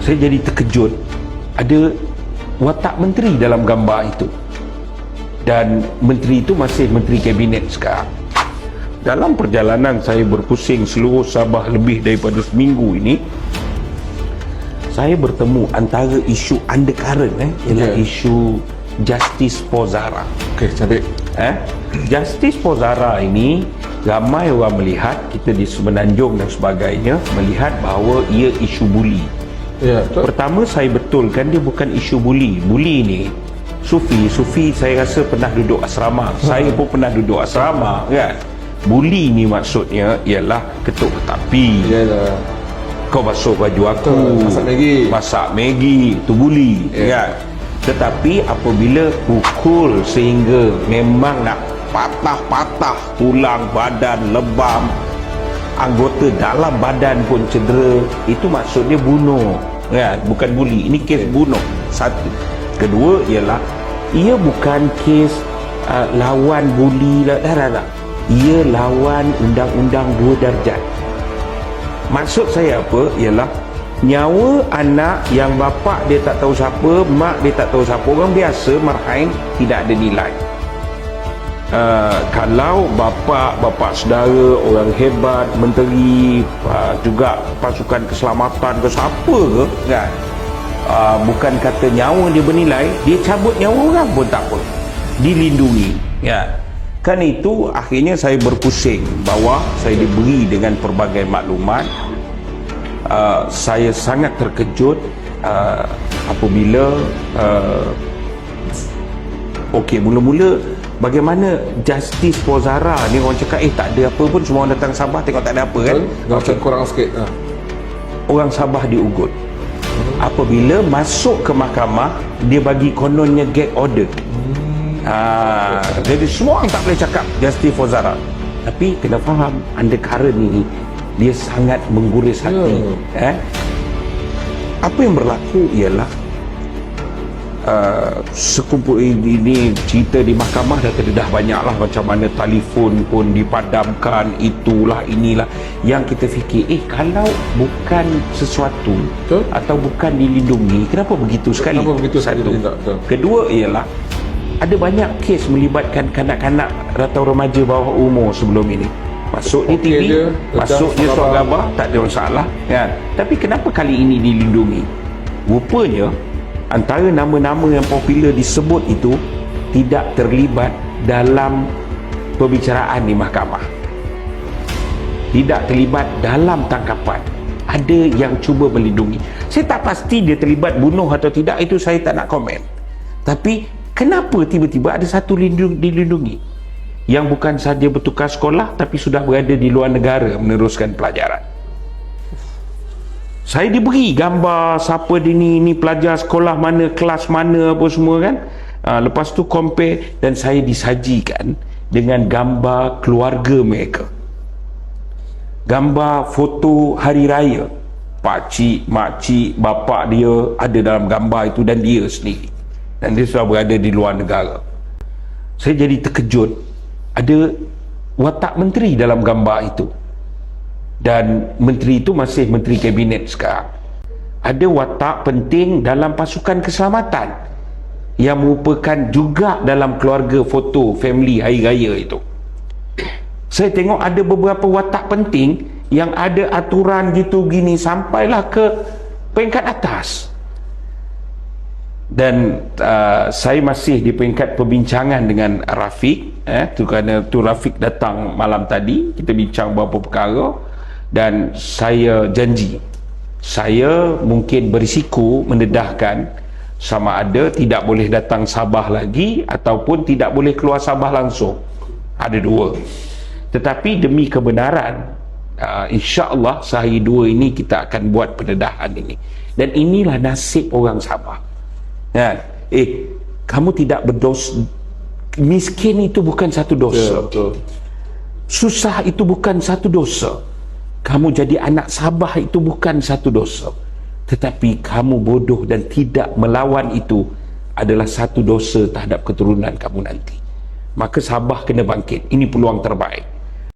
Saya jadi terkejut, ada watak menteri dalam gambar itu, dan menteri itu masih menteri kabinet sekarang. Dalam perjalanan saya berpusing seluruh Sabah lebih daripada seminggu ini, saya bertemu antara isu undercurrent ialah isu Justice for Zara. Okey, cantik. Justice for Zara ini ramai orang melihat, kita di Semenanjung dan sebagainya melihat bahawa ia isu buli. Ya, betul. Pertama, saya betulkan dia bukan isu buli. Buli ni Sufi saya rasa pernah duduk asrama. Saya pun pernah duduk asrama, kan. Buli ni maksudnya ialah ketuk tetapi. Yalah. Kau basuh baju aku, masak Maggi, itu buli, kan. Tetapi apabila pukul sehingga memang nak patah-patah tulang badan, lebam, anggota dalam badan pun cedera, itu maksudnya bunuh, kan? Bukan buli. Ini kes bunuh. Satu. Kedua ialah ia bukan kes lawan buli lah, dah. Ia lawan undang-undang 2 darjat. Maksud saya apa ialah nyawa anak yang bapa dia tak tahu siapa, mak dia tak tahu siapa, orang biasa marhain tidak ada nilai. Kalau bapa saudara orang hebat, menteri, juga pasukan keselamatan ke siapa ke, kan, bukan kata nyawa dia bernilai, dia cabut nyawa orang pun tak apa, dilindungi, ya. Kan itu akhirnya saya berpusing bahawa saya diberi dengan pelbagai maklumat. Saya sangat terkejut apabila mula-mula bagaimana Justice for Zara ni, orang cakap tak ada apa pun, semua orang datang Sabah tengok tak ada apa, kan. Macam kurang sikit. Orang Sabah diugut. Apabila masuk ke mahkamah, dia bagi kononnya gag order. Jadi semua orang tak boleh cakap Justice for Zara. Tapi kena faham, undercurrent ni dia sangat mengguris hati. Apa yang berlaku ialah sekumpul ini cerita di mahkamah dah banyaklah, macam mana telefon pun dipadamkan, itulah inilah, yang kita fikir kalau bukan sesuatu atau bukan dilindungi, kenapa begitu sekali? Satu. Kedua ialah ada banyak kes melibatkan kanak-kanak atau remaja bawah umur sebelum ini. Masuk di TV, masuk dia surat khabar, tak ada masalah, kan. Tapi kenapa kali ini dilindungi? Rupanya antara nama-nama yang popular disebut itu tidak terlibat dalam perbicaraan di mahkamah, tidak terlibat dalam tangkapan. Ada yang cuba melindungi. Saya tak pasti dia terlibat bunuh atau tidak, itu saya tak nak komen. Tapi kenapa tiba-tiba ada satu dilindungi yang bukan sahaja bertukar sekolah tapi sudah berada di luar negara meneruskan pelajaran? Saya diberi gambar siapa dia ni pelajar sekolah mana, kelas mana, apa semua, kan. Lepas tu compare, dan saya disajikan dengan gambar keluarga mereka, gambar foto hari raya, pakcik, makcik, bapa dia ada dalam gambar itu, dan dia sendiri, dan dia sudah berada di luar negara. Saya jadi terkejut, ada watak menteri dalam gambar itu, dan menteri itu masih menteri kabinet sekarang. Ada watak penting dalam pasukan keselamatan yang merupakan juga dalam keluarga foto family hari raya itu. Saya tengok ada beberapa watak penting yang ada aturan gitu gini sampailah ke peringkat atas. Dan saya masih di peringkat perbincangan dengan Rafiq, kerana Rafiq datang malam tadi, kita bincang beberapa perkara, dan saya janji saya mungkin berisiko mendedahkan sama ada tidak boleh datang Sabah lagi ataupun tidak boleh keluar Sabah langsung. Ada dua. Tetapi demi kebenaran, insya-Allah sehari dua ini kita akan buat pendedahan ini. Dan inilah nasib orang Sabah. Kan? Kamu tidak berdosa. Miskin itu bukan satu dosa. Betul. Susah itu bukan satu dosa. Kamu jadi anak Sabah itu bukan satu dosa. Tetapi kamu bodoh dan tidak melawan itu adalah satu dosa terhadap keturunan kamu nanti. Maka Sabah kena bangkit. Ini peluang terbaik.